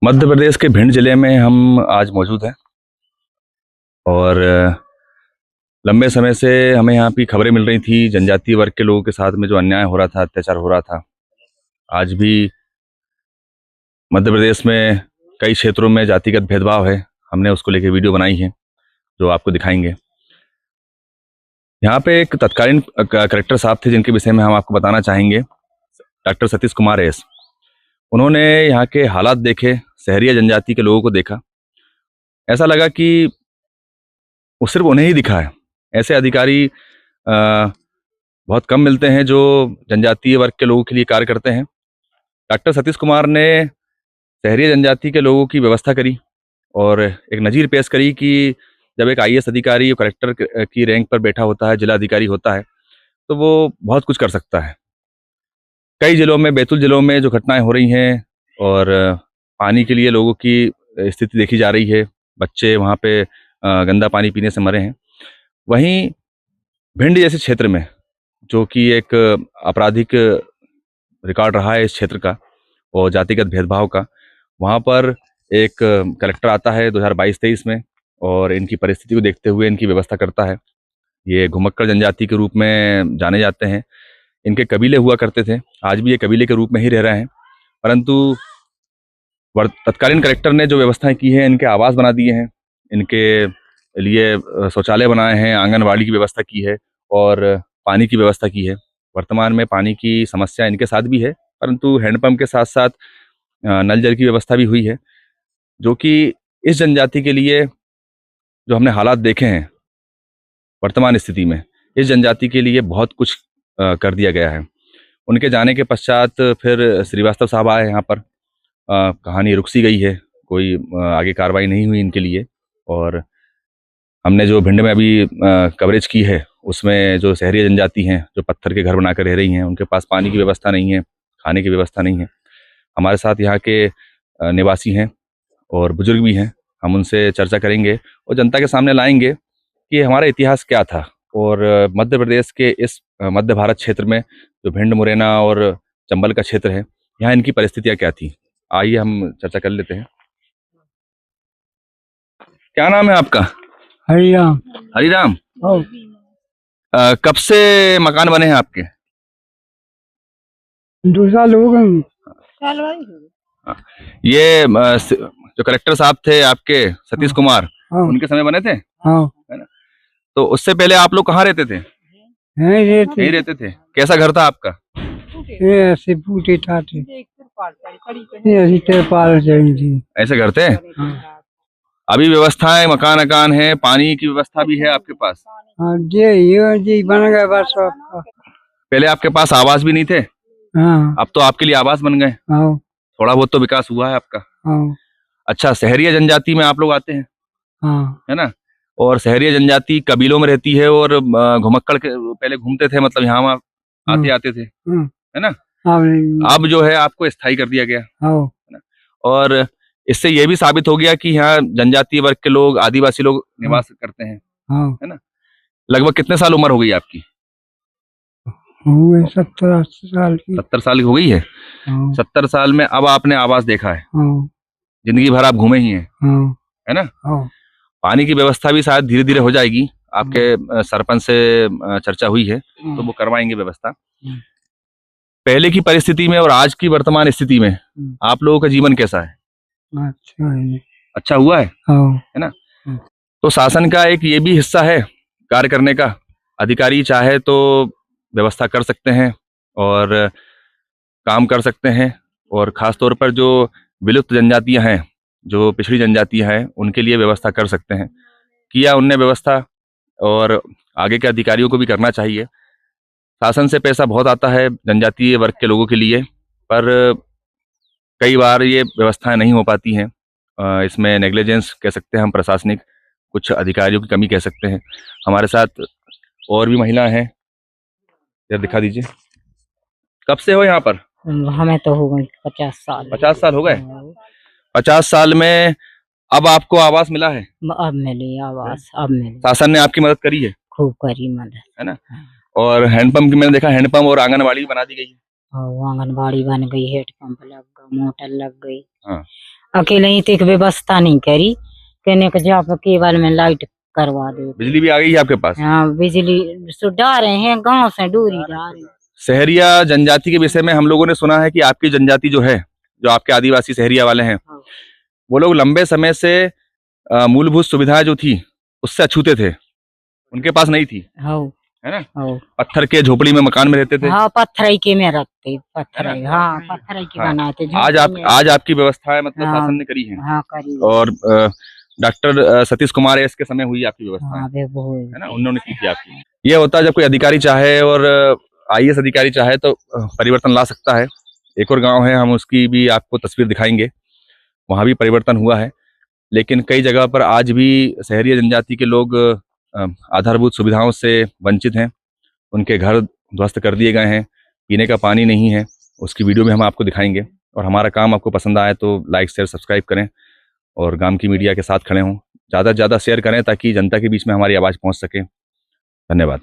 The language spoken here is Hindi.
मध्य प्रदेश के भिंड जिले में हम आज मौजूद हैं और लंबे समय से हमें यहाँ की खबरें मिल रही थी जनजातीय वर्ग के लोगों के साथ में जो अन्याय हो रहा था, अत्याचार हो रहा था। आज भी मध्य प्रदेश में कई क्षेत्रों में जातिगत भेदभाव है। हमने उसको लेकर वीडियो बनाई है जो आपको दिखाएंगे। यहाँ पे एक तत्कालीन कलेक्टर साहब थे जिनके विषय में हम आपको बताना चाहेंगे, डॉक्टर सतीश कुमार एस। उन्होंने यहाँ के हालात देखे, सहरिया जनजाति के लोगों को देखा। ऐसा लगा कि वो सिर्फ उन्हें ही दिखा है। ऐसे अधिकारी बहुत कम मिलते हैं जो जनजातीय वर्ग के लोगों के लिए कार्य करते हैं। डॉक्टर सतीश कुमार ने सहरिया जनजाति के लोगों की व्यवस्था करी और एक नज़ीर पेश करी कि जब एक आईएएस अधिकारी कलेक्टर की रैंक पर बैठा होता है, जिला अधिकारी होता है, तो वो बहुत कुछ कर सकता है। कई जिलों में, बैतूल जिलों में जो घटनाएं हो रही हैं और पानी के लिए लोगों की स्थिति देखी जा रही है, बच्चे वहाँ पे गंदा पानी पीने से मरे हैं। वहीं भिंड जैसे क्षेत्र में, जो कि एक आपराधिक रिकॉर्ड रहा है इस क्षेत्र का और जातिगत भेदभाव का, वहाँ पर एक कलेक्टर आता है 2022-23 में और इनकी परिस्थिति को देखते हुए इनकी व्यवस्था करता है। ये घुमक्कड़ जनजाति के रूप में जाने जाते हैं। इनके कबीले हुआ करते थे, आज भी ये कबीले के रूप में ही रह रहे हैं, परंतु तत्कालीन कलेक्टर ने जो व्यवस्थाएं की हैं, इनके आवास बना दिए हैं, इनके लिए शौचालय बनाए हैं, आंगनवाड़ी की व्यवस्था की है और पानी की व्यवस्था की है। वर्तमान में पानी की समस्या इनके साथ भी है, परंतु हैंडपंप के साथ साथ नल जल की व्यवस्था भी हुई है, जो कि इस जनजाति के लिए जो हमने हालात देखे हैं वर्तमान स्थिति में, इस जनजाति के लिए बहुत कुछ कर दिया गया है। उनके जाने के पश्चात फिर श्रीवास्तव साहब आए यहाँ पर। कहानी रुक सी गई है, कोई आगे कार्रवाई नहीं हुई इनके लिए। और हमने जो भिंड में अभी कवरेज की है, उसमें जो शहरी जनजाति हैं, जो पत्थर के घर बनाकर रह रही हैं, उनके पास पानी की व्यवस्था नहीं है, खाने की व्यवस्था नहीं है। हमारे साथ यहाँ के निवासी हैं और बुजुर्ग भी हैं। हम उनसे चर्चा करेंगे और जनता के सामने लाएंगे कि हमारा इतिहास क्या था और मध्य प्रदेश के इस मध्य भारत क्षेत्र में जो भिंड, मुरैना और चंबल का क्षेत्र है, यहाँ इनकी परिस्थितियाँ क्या थी। आइए हम चर्चा कर लेते हैं। क्या नाम है आपका? हरिराम। हरिराम। कब से मकान बने हैं आपके? 2 साल हो गए। ये जो कलेक्टर साहब थे आपके, सतीश कुमार, उनके समय बने थे? हाँ। है ना? तो उससे पहले आप लोग कहाँ रहते थे? यहीं रहते थे। कैसा घर था आपका? ऐसे फूटे ठाटे, ऐसी तिरपाल चढ़ी थी। ऐसे घर थे? हाँ। अभी व्यवस्थाएं, मकान अकान है, पानी की व्यवस्था भी है आपके पास? हाँ, ये बन गए बस आपका। पहले आपके पास आवास भी नहीं थे? हाँ। अब तो आपके लिए आवास बन गए। हाँ। थोड़ा बहुत तो विकास हुआ है आपका। हाँ। अच्छा, सहरिया जनजाति में आप लोग आते हैं? हाँ। है ना? और सहरिया जनजाति कबीलों में रहती है और घुमक्कड़ के पहले घूमते थे, मतलब यहाँ आते आते थे, है ना? अब जो है आपको स्थायी कर दिया गया, है ना? और इससे ये भी साबित हो गया कि यहाँ जनजातीय वर्ग के लोग, आदिवासी लोग निवास करते हैं, है ना? लगभग कितने साल उम्र हो गई आपकी? 70-80 साल की। 70 साल की हो गई है। 70 साल में अब आपने आवास देखा है। जिंदगी भर आप घूमे ही हैं, है ना? पानी की व्यवस्था भी शायद धीरे धीरे हो जाएगी। आपके सरपंच से चर्चा हुई है तो वो करवाएंगे व्यवस्था। पहले की परिस्थिति में और आज की वर्तमान स्थिति में आप लोगों का जीवन कैसा है? अच्छा हुआ है ना? तो शासन का एक ये भी हिस्सा है कार्य करने का। अधिकारी चाहे तो व्यवस्था कर सकते हैं और काम कर सकते हैं, और खास तौर पर जो विलुप्त जनजातियां हैं, जो पिछड़ी जनजातियां हैं, उनके लिए व्यवस्था कर सकते हैं। किया उनने व्यवस्था, और आगे के अधिकारियों को भी करना चाहिए। शासन से पैसा बहुत आता है जनजातीय वर्ग के लोगों के लिए, पर कई बार ये व्यवस्थाएं नहीं हो पाती हैं। इसमें नेग्लिजेंस कह सकते हैं हम, प्रशासनिक कुछ अधिकारियों की कमी कह सकते हैं। हमारे साथ और भी महिला हैं, यार दिखा दीजिए। कब से हो यहाँ पर? हमें तो हो गई 50 साल। 50 साल हो गए। 50 साल में अब आपको आवास मिला है? अब मिली आवास, अब मिली। शासन ने आपकी मदद करी है? खूब करी मदद, है ना? और हैंडपंप की मैंने देखा, हैंडपंप और आंगनवाड़ी बना दी गई है। आंगनबाड़ी बन गई, हेड पंप लग गई, मोटर लग गई। हाँ। अकेले ही तक व्यवस्था नहीं करी, कहने को जब केवल में लाइट करवा दे। बिजली भी आ गई है आपके पास? हाँ बिजली सो डा रहे हैं, गांव से दूरी जा रहे हैं। सहरिया जनजाति के विषय में हम लोगों ने सुना है कि आपकी जनजाति जो है, जो आपके आदिवासी सहरिया वाले हैं, हाँ। वो लोग लंबे समय से मूलभूत सुविधाएं जो थी उससे अछूते थे, उनके पास नहीं थी, हाँ है ना? हाँ पत्थर के झोपड़ी में मकान में रहते थे। हाँ, पत्थर के में रखते, पत्थर है हाँ पत्थर के हाँ। बनाते। आज आपकी व्यवस्थाएं मतलब हाँ। शासन ने करी है, हाँ करी। और डॉक्टर सतीश कुमार एस के समय हुई आपकी व्यवस्था, हाँ वो है ना? उन्होंने की थी आपकी। ये होता है जब कोई अधिकारी चाहे और IAS अधिकारी चाहे तो परिवर्तन ला सकता है। एक और गांव है, हम उसकी भी आपको तस्वीर दिखाएंगे, वहाँ भी परिवर्तन हुआ है, लेकिन कई जगह पर आज भी शहरी जनजाति के लोग आधारभूत सुविधाओं से वंचित हैं। उनके घर ध्वस्त कर दिए गए हैं, पीने का पानी नहीं है, उसकी वीडियो भी हम आपको दिखाएंगे। और हमारा काम आपको पसंद आए तो लाइक शेयर सब्सक्राइब करें और गांव की मीडिया के साथ खड़े हों, ज़्यादा से ज़्यादा शेयर करें ताकि जनता के बीच में हमारी आवाज़ पहुंच सके। धन्यवाद।